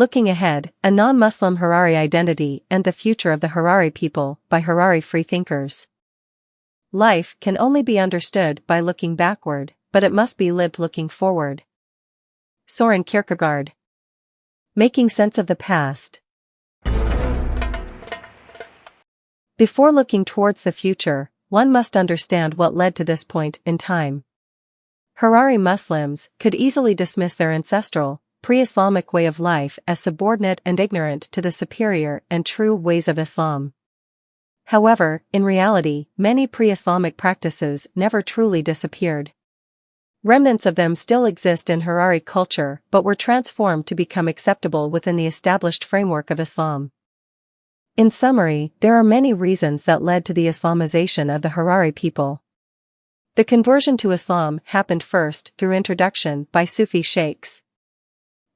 Looking Ahead, A Non-Muslim Harari Identity and the Future of the Harari People by Harari Freethinkers. Life can only be understood by looking backward, but it must be lived looking forward. Soren Kierkegaard. Making Sense of the Past. Before looking towards the future, one must understand what led to this point in time. Harari Muslims could easily dismiss their ancestral, pre-Islamic way of life as subordinate and ignorant to the superior and true ways of Islam. However, in reality, many pre-Islamic practices never truly disappeared. Remnants of them still exist in Harari culture but were transformed to become acceptable within the established framework of Islam. In summary, there are many reasons that led to the Islamization of the Harari people. The conversion to Islam happened first through introduction by Sufi sheikhs.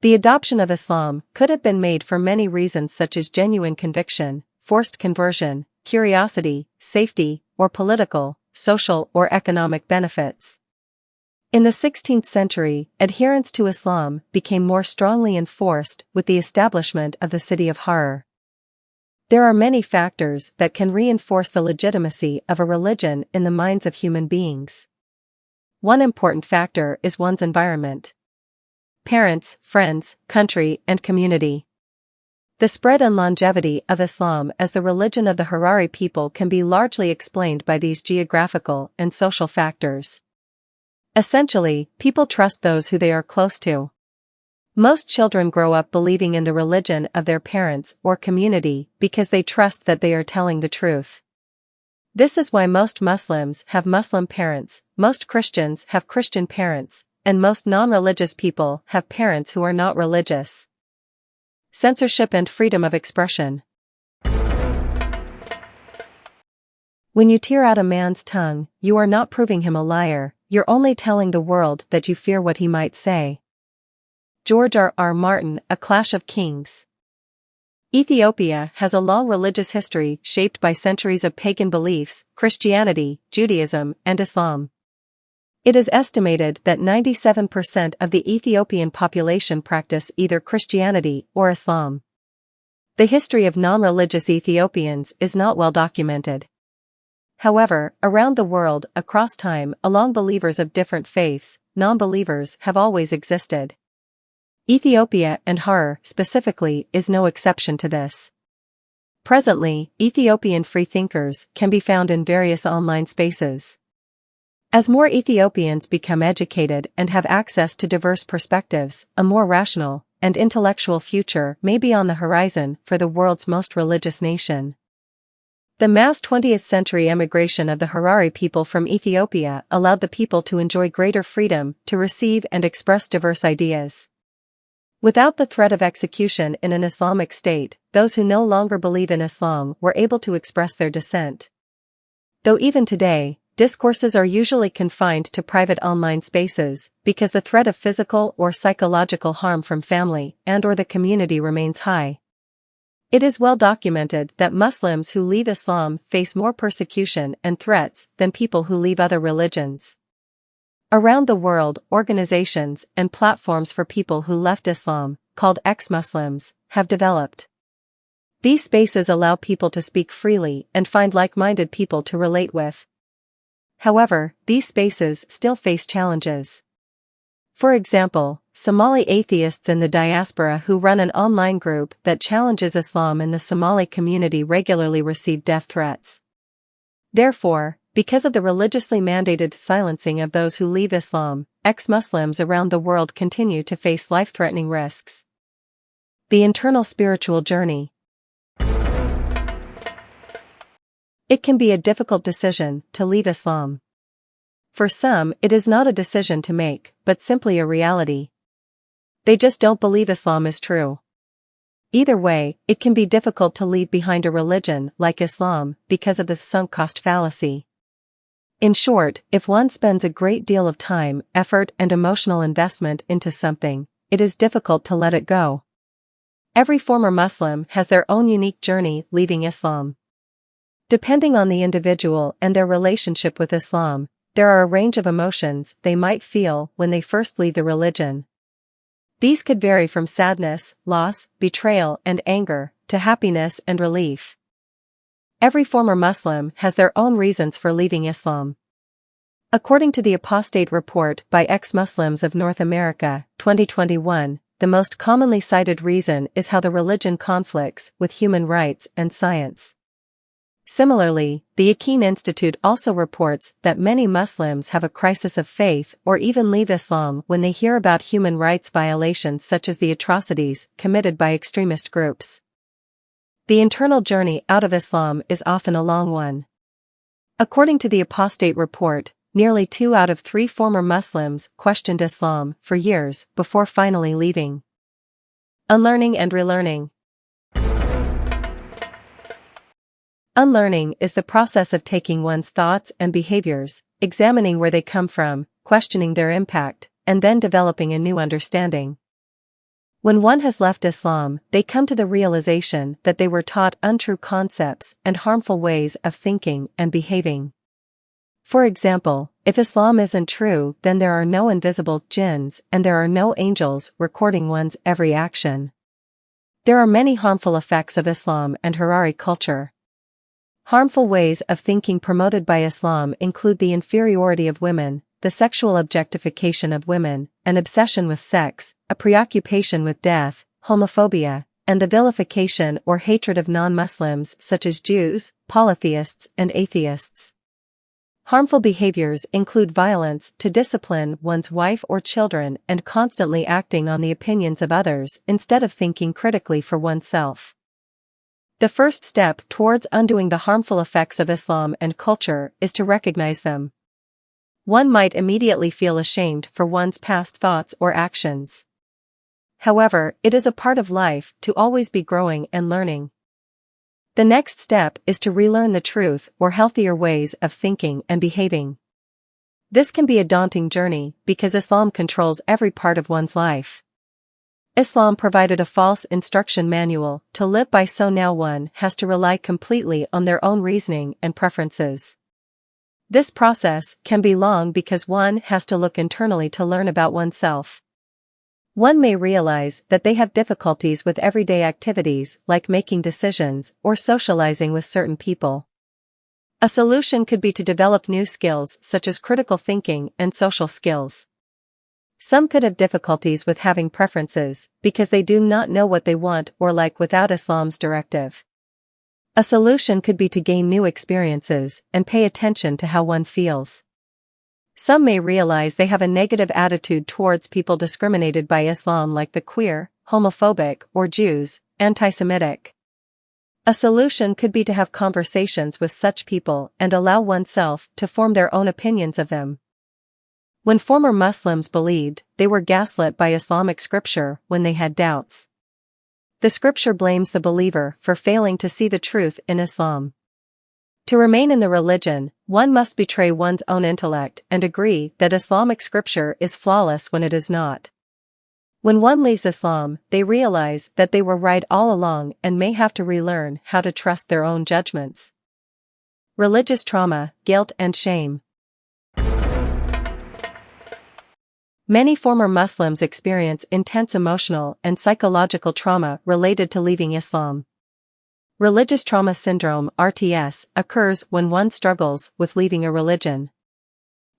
The adoption of Islam could have been made for many reasons such as genuine conviction, forced conversion, curiosity, safety, or political, social or economic benefits. In the 16th century, adherence to Islam became more strongly enforced with the establishment of the city of Harrar. There are many factors that can reinforce the legitimacy of a religion in the minds of human beings. One important factor is one's environment. Parents, friends, country, and community. The spread and longevity of Islam as the religion of the Harari people can be largely explained by these geographical and social factors. Essentially, people trust those who they are close to. Most children grow up believing in the religion of their parents or community because they trust that they are telling the truth. This is why most Muslims have Muslim parents, most Christians have Christian parents, and most non-religious people have parents who are not religious. Censorship and freedom of expression. When you tear out a man's tongue, you are not proving him a liar, you're only telling the world that you fear what he might say. George R.R. Martin, A Clash of Kings. Ethiopia has a long religious history shaped by centuries of pagan beliefs, Christianity, Judaism, and Islam. It is estimated that 97% of the Ethiopian population practice either Christianity or Islam. The history of non-religious Ethiopians is not well documented. However, around the world, across time, along believers of different faiths, non-believers have always existed. Ethiopia and Harrar, specifically, is no exception to this. Presently, Ethiopian freethinkers can be found in various online spaces. As more Ethiopians become educated and have access to diverse perspectives, a more rational and intellectual future may be on the horizon for the world's most religious nation. The mass 20th century emigration of the Harari people from Ethiopia allowed the people to enjoy greater freedom to receive and express diverse ideas. Without the threat of execution in an Islamic state, those who no longer believe in Islam were able to express their dissent. Though even today, discourses are usually confined to private online spaces because the threat of physical or psychological harm from family and/or the community remains high. It is well documented that Muslims who leave Islam face more persecution and threats than people who leave other religions. Around the world, organizations and platforms for people who left Islam, called ex-Muslims, have developed. These spaces allow people to speak freely and find like-minded people to relate with. However, these spaces still face challenges. For example, Somali atheists in the diaspora who run an online group that challenges Islam in the Somali community regularly receive death threats. Therefore, because of the religiously mandated silencing of those who leave Islam, ex-Muslims around the world continue to face life-threatening risks. The internal spiritual journey. It can be a difficult decision to leave Islam. For some, it is not a decision to make, but simply a reality. They just don't believe Islam is true. Either way, it can be difficult to leave behind a religion like Islam because of the sunk cost fallacy. In short, if one spends a great deal of time, effort, and emotional investment into something, it is difficult to let it go. Every former Muslim has their own unique journey leaving Islam. Depending on the individual and their relationship with Islam, there are a range of emotions they might feel when they first leave the religion. These could vary from sadness, loss, betrayal, and anger, to happiness and relief. Every former Muslim has their own reasons for leaving Islam. According to the Apostate Report by Ex-Muslims of North America, 2021, the most commonly cited reason is how the religion conflicts with human rights and science. Similarly, the Yaqeen Institute also reports that many Muslims have a crisis of faith or even leave Islam when they hear about human rights violations such as the atrocities committed by extremist groups. The internal journey out of Islam is often a long one. According to the Apostate Report, nearly 2 out of 3 former Muslims questioned Islam for years before finally leaving. Unlearning and Relearning. Unlearning is the process of taking one's thoughts and behaviors, examining where they come from, questioning their impact, and then developing a new understanding. When one has left Islam, they come to the realization that they were taught untrue concepts and harmful ways of thinking and behaving. For example, if Islam isn't true, then there are no invisible jinns and there are no angels recording one's every action. There are many harmful effects of Islam and Harari culture. Harmful ways of thinking promoted by Islam include the inferiority of women, the sexual objectification of women, an obsession with sex, a preoccupation with death, homophobia, and the vilification or hatred of non-Muslims such as Jews, polytheists, and atheists. Harmful behaviors include violence to discipline one's wife or children and constantly acting on the opinions of others instead of thinking critically for oneself. The first step towards undoing the harmful effects of Islam and culture is to recognize them. One might immediately feel ashamed for one's past thoughts or actions. However, it is a part of life to always be growing and learning. The next step is to relearn the truth or healthier ways of thinking and behaving. This can be a daunting journey because Islam controls every part of one's life. Islam provided a false instruction manual to live by, so now one has to rely completely on their own reasoning and preferences. This process can be long because one has to look internally to learn about oneself. One may realize that they have difficulties with everyday activities like making decisions or socializing with certain people. A solution could be to develop new skills such as critical thinking and social skills. Some could have difficulties with having preferences because they do not know what they want or like without Islam's directive. A solution could be to gain new experiences and pay attention to how one feels. Some may realize they have a negative attitude towards people discriminated by Islam like the queer, homophobic, or Jews, anti-Semitic. A solution could be to have conversations with such people and allow oneself to form their own opinions of them. When former Muslims believed, they were gaslit by Islamic scripture when they had doubts. The scripture blames the believer for failing to see the truth in Islam. To remain in the religion, one must betray one's own intellect and agree that Islamic scripture is flawless when it is not. When one leaves Islam, they realize that they were right all along and may have to relearn how to trust their own judgments. Religious trauma, guilt and shame. Many former Muslims experience intense emotional and psychological trauma related to leaving Islam. Religious trauma syndrome (RTS) occurs when one struggles with leaving a religion.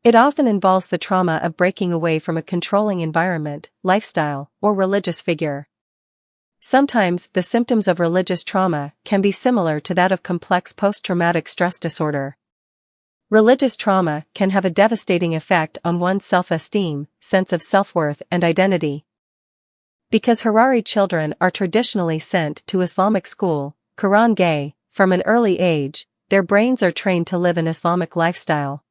It often involves the trauma of breaking away from a controlling environment, lifestyle, or religious figure. Sometimes the symptoms of religious trauma can be similar to that of complex post-traumatic stress disorder. Religious trauma can have a devastating effect on one's self-esteem, sense of self-worth and identity. Because Harari children are traditionally sent to Islamic school, Quran gay, from an early age, their brains are trained to live an Islamic lifestyle.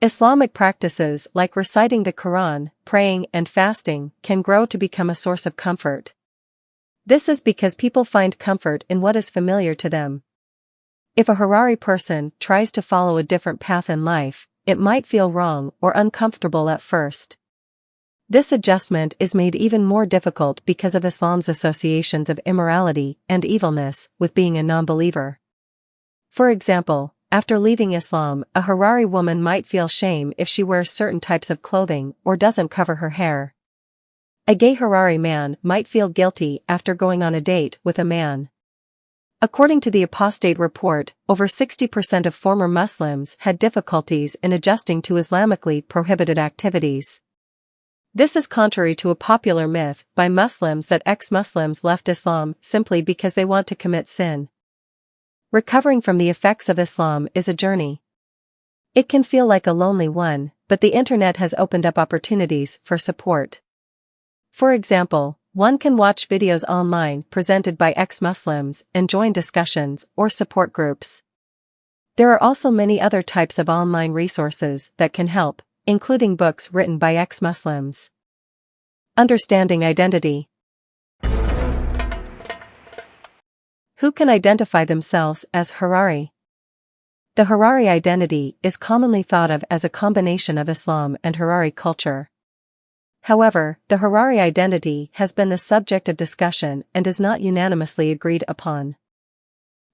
Islamic practices like reciting the Quran, praying and fasting can grow to become a source of comfort. This is because people find comfort in what is familiar to them. If a Harari person tries to follow a different path in life, it might feel wrong or uncomfortable at first. This adjustment is made even more difficult because of Islam's associations of immorality and evilness with being a non-believer. For example, after leaving Islam, a Harari woman might feel shame if she wears certain types of clothing or doesn't cover her hair. A gay Harari man might feel guilty after going on a date with a man. According to the Apostate report, over 60% of former Muslims had difficulties in adjusting to Islamically prohibited activities. This is contrary to a popular myth by Muslims that ex-Muslims left Islam simply because they want to commit sin. Recovering from the effects of Islam is a journey. It can feel like a lonely one, but the internet has opened up opportunities for support. For example, one can watch videos online presented by ex-Muslims and join discussions or support groups. There are also many other types of online resources that can help, including books written by ex-Muslims. Understanding identity. Who can identify themselves as Harari? The Harari identity is commonly thought of as a combination of Islam and Harari culture. However, the Harari identity has been the subject of discussion and is not unanimously agreed upon.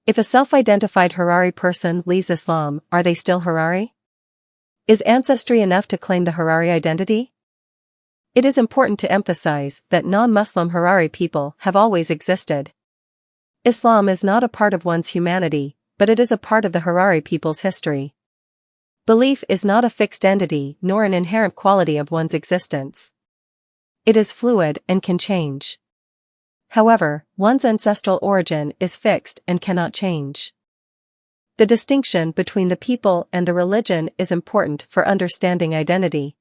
If a self-identified Harari person leaves Islam, are they still Harari? Is ancestry enough to claim the Harari identity? It is important to emphasize that non-Muslim Harari people have always existed. Islam is not a part of one's humanity, but it is a part of the Harari people's history. Belief is not a fixed entity nor an inherent quality of one's existence. It is fluid and can change. However, one's ancestral origin is fixed and cannot change. The distinction between the people and the religion is important for understanding identity.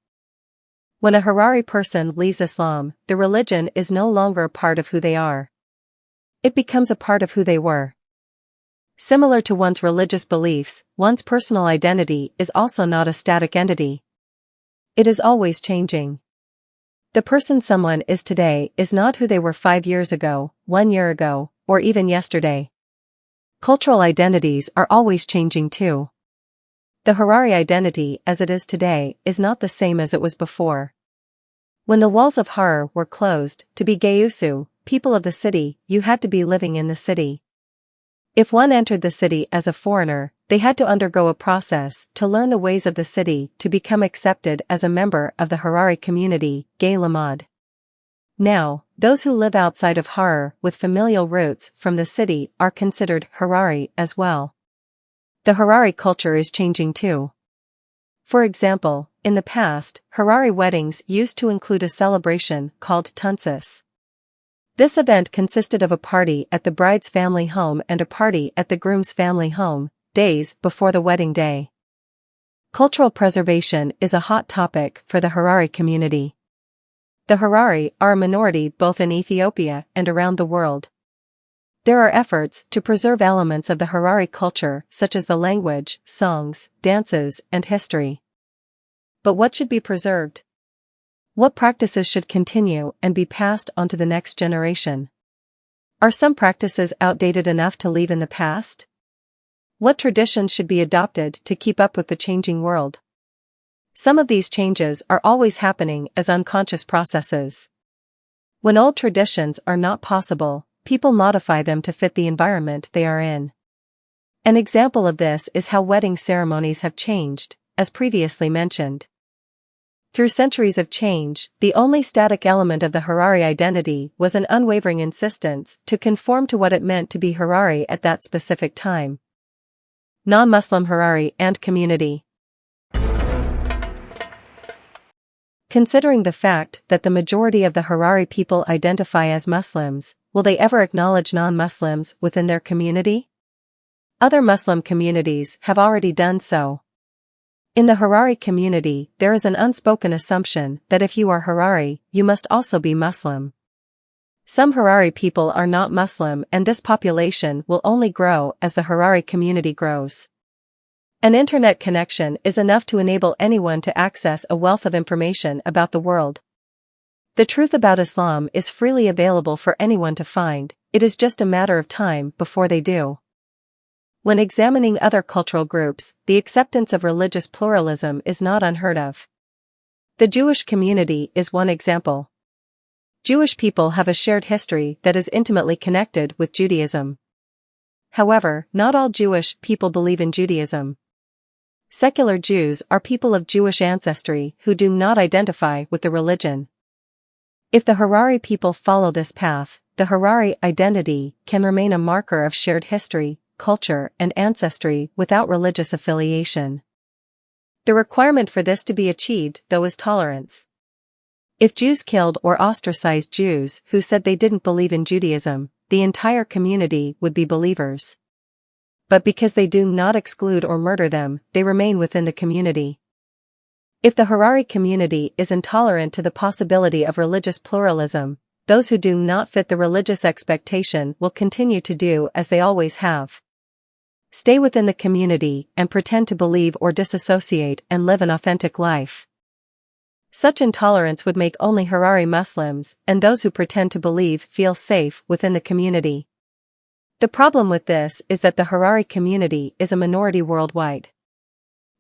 When a Harari person leaves Islam, the religion is no longer a part of who they are. It becomes a part of who they were. Similar to one's religious beliefs, one's personal identity is also not a static entity. It is always changing. The person someone is today is not who they were 5 years ago, 1 year ago, or even yesterday. Cultural identities are always changing too. The Harari identity as it is today is not the same as it was before. When the walls of Harar were closed, to be Gayusu, people of the city, you had to be living in the city. If one entered the city as a foreigner, they had to undergo a process to learn the ways of the city to become accepted as a member of the Harari community, Gay Lamad. Now, those who live outside of Harar with familial roots from the city are considered Harari as well. The Harari culture is changing too. For example, in the past, Harari weddings used to include a celebration called Tunsis. This event consisted of a party at the bride's family home and a party at the groom's family home, days before the wedding day. Cultural preservation is a hot topic for the Harari community. The Harari are a minority both in Ethiopia and around the world. There are efforts to preserve elements of the Harari culture such as the language, songs, dances, and history. But what should be preserved? What practices should continue and be passed on to the next generation? Are some practices outdated enough to leave in the past? What traditions should be adopted to keep up with the changing world? Some of these changes are always happening as unconscious processes. When old traditions are not possible, people modify them to fit the environment they are in. An example of this is how wedding ceremonies have changed, as previously mentioned. Through centuries of change, the only static element of the Harari identity was an unwavering insistence to conform to what it meant to be Harari at that specific time. Non-Muslim Harari and community. Considering the fact that the majority of the Harari people identify as Muslims, will they ever acknowledge non-Muslims within their community? Other Muslim communities have already done so. In the Harari community, there is an unspoken assumption that if you are Harari, you must also be Muslim. Some Harari people are not Muslim and this population will only grow as the Harari community grows. An internet connection is enough to enable anyone to access a wealth of information about the world. The truth about Islam is freely available for anyone to find, it is just a matter of time before they do. When examining other cultural groups, the acceptance of religious pluralism is not unheard of. The Jewish community is one example. Jewish people have a shared history that is intimately connected with Judaism. However, not all Jewish people believe in Judaism. Secular Jews are people of Jewish ancestry who do not identify with the religion. If the Harari people follow this path, the Harari identity can remain a marker of shared history, culture, and ancestry without religious affiliation. The requirement for this to be achieved, though, is tolerance. If Jews killed or ostracized Jews who said they didn't believe in Judaism, the entire community would be believers. But because they do not exclude or murder them, they remain within the community. If the Harari community is intolerant to the possibility of religious pluralism, those who do not fit the religious expectation will continue to do as they always have. Stay within the community and pretend to believe or disassociate and live an authentic life. Such intolerance would make only Harari Muslims and those who pretend to believe feel safe within the community. The problem with this is that the Harari community is a minority worldwide.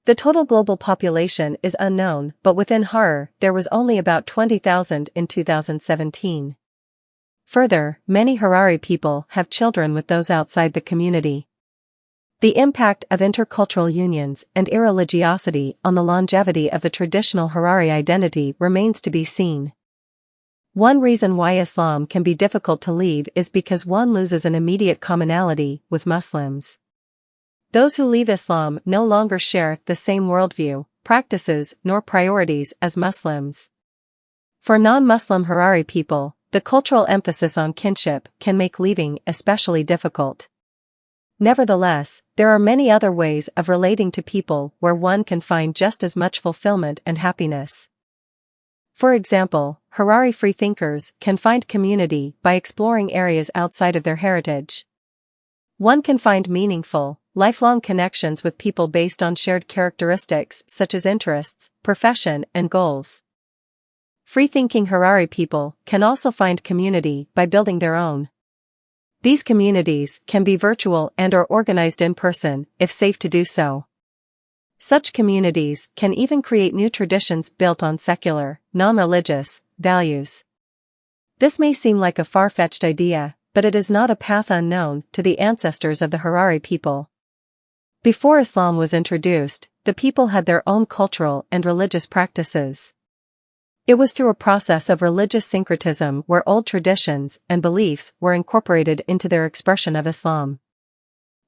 The total global population is unknown, but within Harari there was only about 20,000 in 2017. Further, many Harari people have children with those outside the community. The impact of intercultural unions and irreligiosity on the longevity of the traditional Harari identity remains to be seen. One reason why Islam can be difficult to leave is because one loses an immediate commonality with Muslims. Those who leave Islam no longer share the same worldview, practices, nor priorities as Muslims. For non-Muslim Harari people, the cultural emphasis on kinship can make leaving especially difficult. Nevertheless, there are many other ways of relating to people where one can find just as much fulfillment and happiness. For example, Harari Freethinkers can find community by exploring areas outside of their heritage. One can find meaningful, lifelong connections with people based on shared characteristics such as interests, profession, and goals. Free-thinking Harari people can also find community by building their own. These communities can be virtual and/or organized in person, if safe to do so. Such communities can even create new traditions built on secular, non-religious values. This may seem like a far-fetched idea, but it is not a path unknown to the ancestors of the Harari people. Before Islam was introduced, the people had their own cultural and religious practices. It was through a process of religious syncretism where old traditions and beliefs were incorporated into their expression of Islam.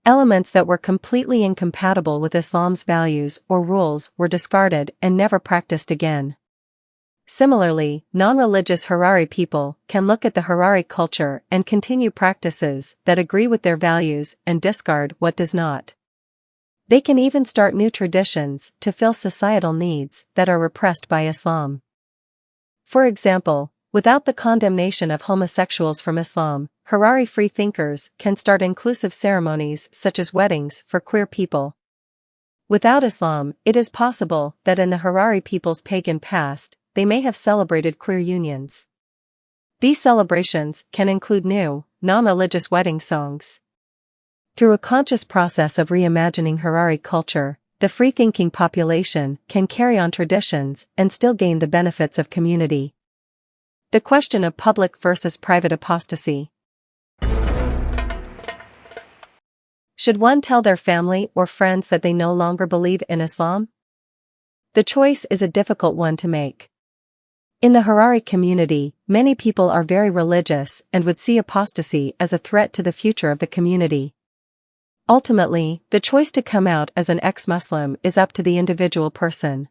Elements that were completely incompatible with Islam's values or rules were discarded and never practiced again. Similarly, non-religious Harari people can look at the Harari culture and continue practices that agree with their values and discard what does not. They can even start new traditions to fill societal needs that are repressed by Islam. For example, without the condemnation of homosexuals from Islam, Harari freethinkers can start inclusive ceremonies such as weddings for queer people. Without Islam, it is possible that in the Harari people's pagan past, they may have celebrated queer unions. These celebrations can include new, non-religious wedding songs. Through a conscious process of reimagining Harari culture, the freethinking population can carry on traditions and still gain the benefits of community. The question of public versus private apostasy. Should one tell their family or friends that they no longer believe in Islam? The choice is a difficult one to make. In the Harari community, many people are very religious and would see apostasy as a threat to the future of the community. Ultimately, the choice to come out as an ex-Muslim is up to the individual person.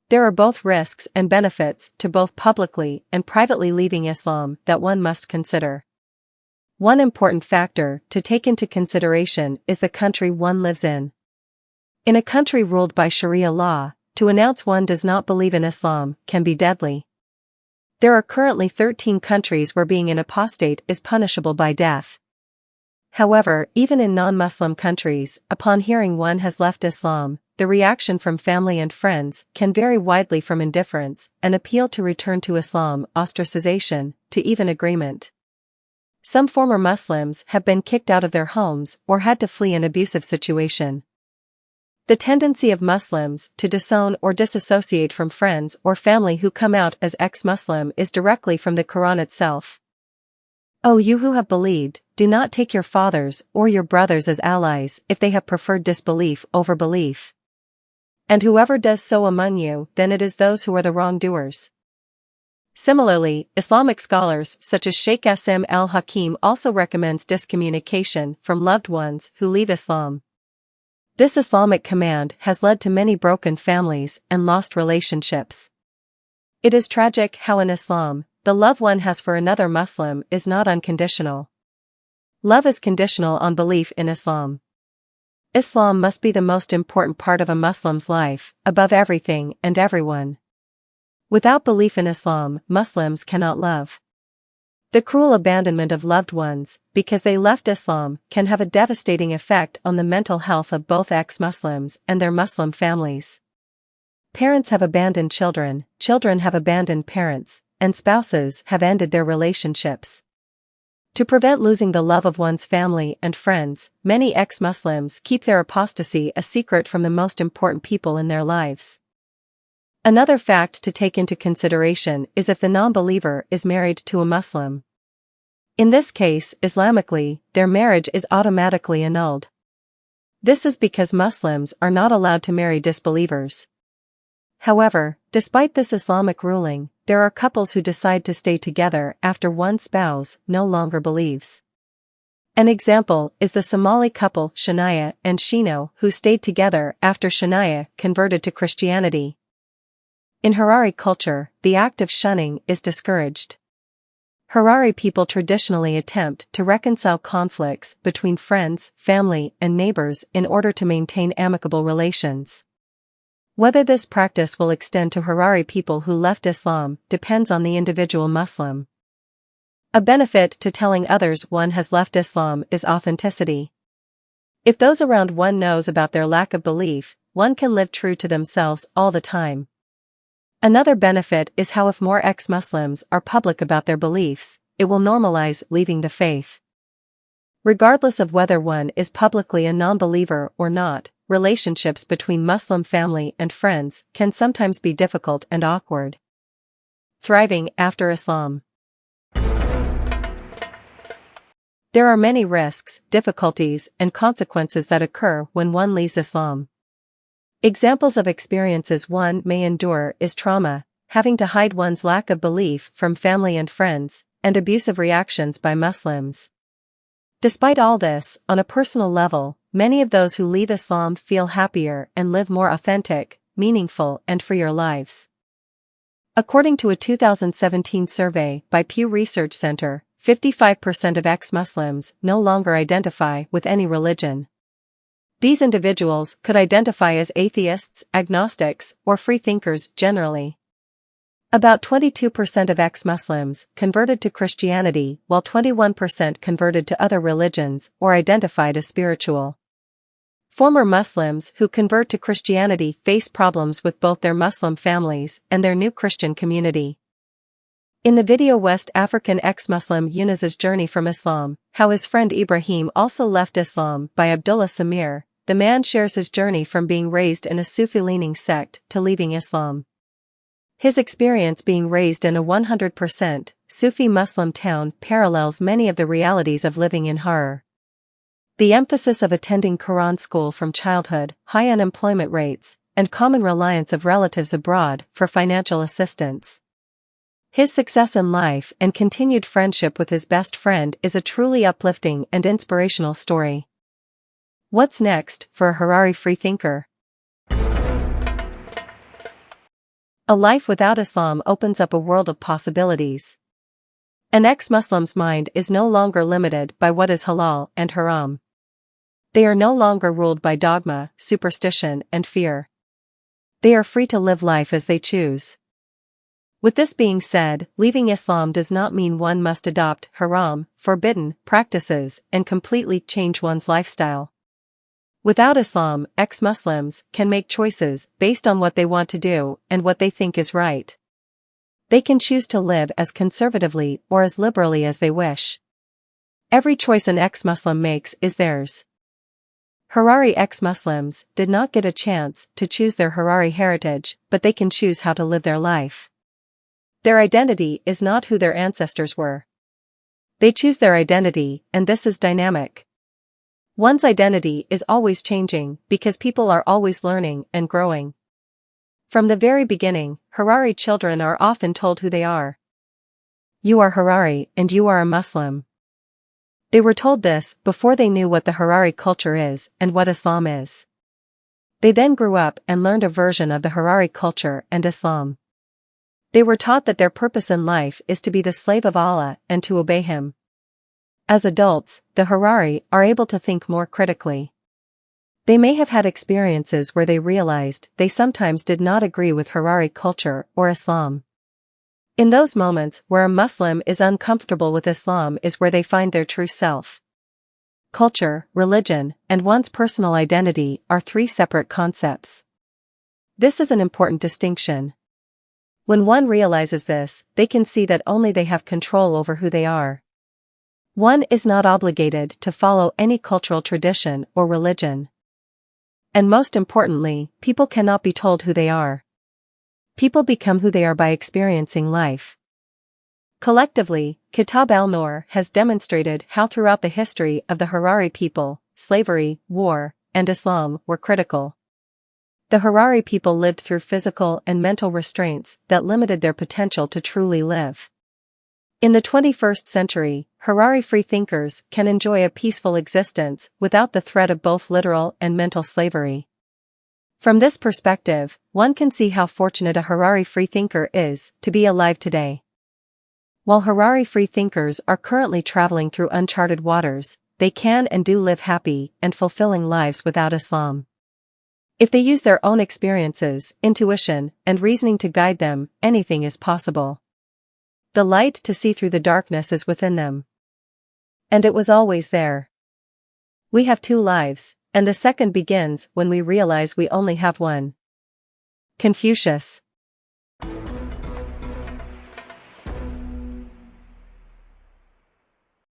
There are both risks and benefits to both publicly and privately leaving Islam that one must consider. One important factor to take into consideration is the country one lives in. In a country ruled by Sharia law, to announce one does not believe in Islam can be deadly. There are currently 13 countries where being an apostate is punishable by death. However, even in non-Muslim countries, upon hearing one has left Islam, the reaction from family and friends can vary widely from indifference, an appeal to return to Islam, ostracization, to even agreement. Some former Muslims have been kicked out of their homes or had to flee an abusive situation. The tendency of Muslims to disown or disassociate from friends or family who come out as ex-Muslim is directly from the Quran itself. O you who have believed, do not take your fathers or your brothers as allies if they have preferred disbelief over belief. And whoever does so among you, then it is those who are the wrongdoers. Similarly, Islamic scholars such as Sheikh Asim al-Hakim also recommends discommunication from loved ones who leave Islam. This Islamic command has led to many broken families and lost relationships. It is tragic how in Islam, the love one has for another Muslim is not unconditional. Love is conditional on belief in Islam. Islam must be the most important part of a Muslim's life, above everything and everyone. Without belief in Islam, Muslims cannot love. The cruel abandonment of loved ones, because they left Islam, can have a devastating effect on the mental health of both ex-Muslims and their Muslim families. Parents have abandoned children, children have abandoned parents, and spouses have ended their relationships. To prevent losing the love of one's family and friends, many ex-Muslims keep their apostasy a secret from the most important people in their lives. Another fact to take into consideration is if the non-believer is married to a Muslim. In this case, Islamically, their marriage is automatically annulled. This is because Muslims are not allowed to marry disbelievers. However, despite this Islamic ruling, there are couples who decide to stay together after one spouse no longer believes. An example is the Somali couple Shania and Shino who stayed together after Shania converted to Christianity. In Harari culture, the act of shunning is discouraged. Harari people traditionally attempt to reconcile conflicts between friends, family, and neighbors in order to maintain amicable relations. Whether this practice will extend to Harari people who left Islam depends on the individual Muslim. A benefit to telling others one has left Islam is authenticity. If those around one knows about their lack of belief, one can live true to themselves all the time. Another benefit is how if more ex-Muslims are public about their beliefs, it will normalize leaving the faith. Regardless of whether one is publicly a non-believer or not, relationships between Muslim family and friends can sometimes be difficult and awkward. Thriving after Islam. There are many risks, difficulties, and consequences that occur when one leaves Islam. Examples of experiences one may endure is trauma, having to hide one's lack of belief from family and friends, and abusive reactions by Muslims. Despite all this, on a personal level, many of those who leave Islam feel happier and live more authentic, meaningful, and freer lives. According to a 2017 survey by Pew Research Center, 55% of ex-Muslims no longer identify with any religion. These individuals could identify as atheists, agnostics, or freethinkers generally. About 22% of ex-Muslims converted to Christianity, while 21% converted to other religions or identified as spiritual. Former Muslims who convert to Christianity face problems with both their Muslim families and their new Christian community. In the video West African ex-Muslim Yunus's journey from Islam, how his friend Ibrahim also left Islam by Abdullah Samir, the man shares his journey from being raised in a Sufi-leaning sect to leaving Islam. His experience being raised in a 100% Sufi Muslim town parallels many of the realities of living in Harur. The emphasis of attending Quran school from childhood, high unemployment rates, and common reliance of relatives abroad for financial assistance. His success in life and continued friendship with his best friend is a truly uplifting and inspirational story. What's next for a Harari freethinker? A life without Islam opens up a world of possibilities. An ex-Muslim's mind is no longer limited by what is halal and haram. They are no longer ruled by dogma, superstition, and fear. They are free to live life as they choose. With this being said, leaving Islam does not mean one must adopt haram, forbidden practices, and completely change one's lifestyle. Without Islam, ex-Muslims can make choices based on what they want to do and what they think is right. They can choose to live as conservatively or as liberally as they wish. Every choice an ex-Muslim makes is theirs. Harari ex-Muslims did not get a chance to choose their Harari heritage, but they can choose how to live their life. Their identity is not who their ancestors were. They choose their identity, and this is dynamic. One's identity is always changing because people are always learning and growing. From the very beginning, Harari children are often told who they are. You are Harari and you are a Muslim. They were told this before they knew what the Harari culture is and what Islam is. They then grew up and learned a version of the Harari culture and Islam. They were taught that their purpose in life is to be the slave of Allah and to obey Him. As adults, the Harari are able to think more critically. They may have had experiences where they realized they sometimes did not agree with Harari culture or Islam. In those moments where a Muslim is uncomfortable with Islam is where they find their true self. Culture, religion, and one's personal identity are three separate concepts. This is an important distinction. When one realizes this, they can see that only they have control over who they are. One is not obligated to follow any cultural tradition or religion. And most importantly, people cannot be told who they are. People become who they are by experiencing life. Collectively, Kitab al-Nur has demonstrated how throughout the history of the Harari people, slavery, war, and Islam were critical. The Harari people lived through physical and mental restraints that limited their potential to truly live. In the 21st century, Harari Freethinkers can enjoy a peaceful existence without the threat of both literal and mental slavery. From this perspective, one can see how fortunate a Harari Freethinker is to be alive today. While Harari Freethinkers are currently traveling through uncharted waters, they can and do live happy and fulfilling lives without Islam. If they use their own experiences, intuition, and reasoning to guide them, anything is possible. The light to see through the darkness is within them. And it was always there. We have two lives, and the second begins when we realize we only have one. Confucius.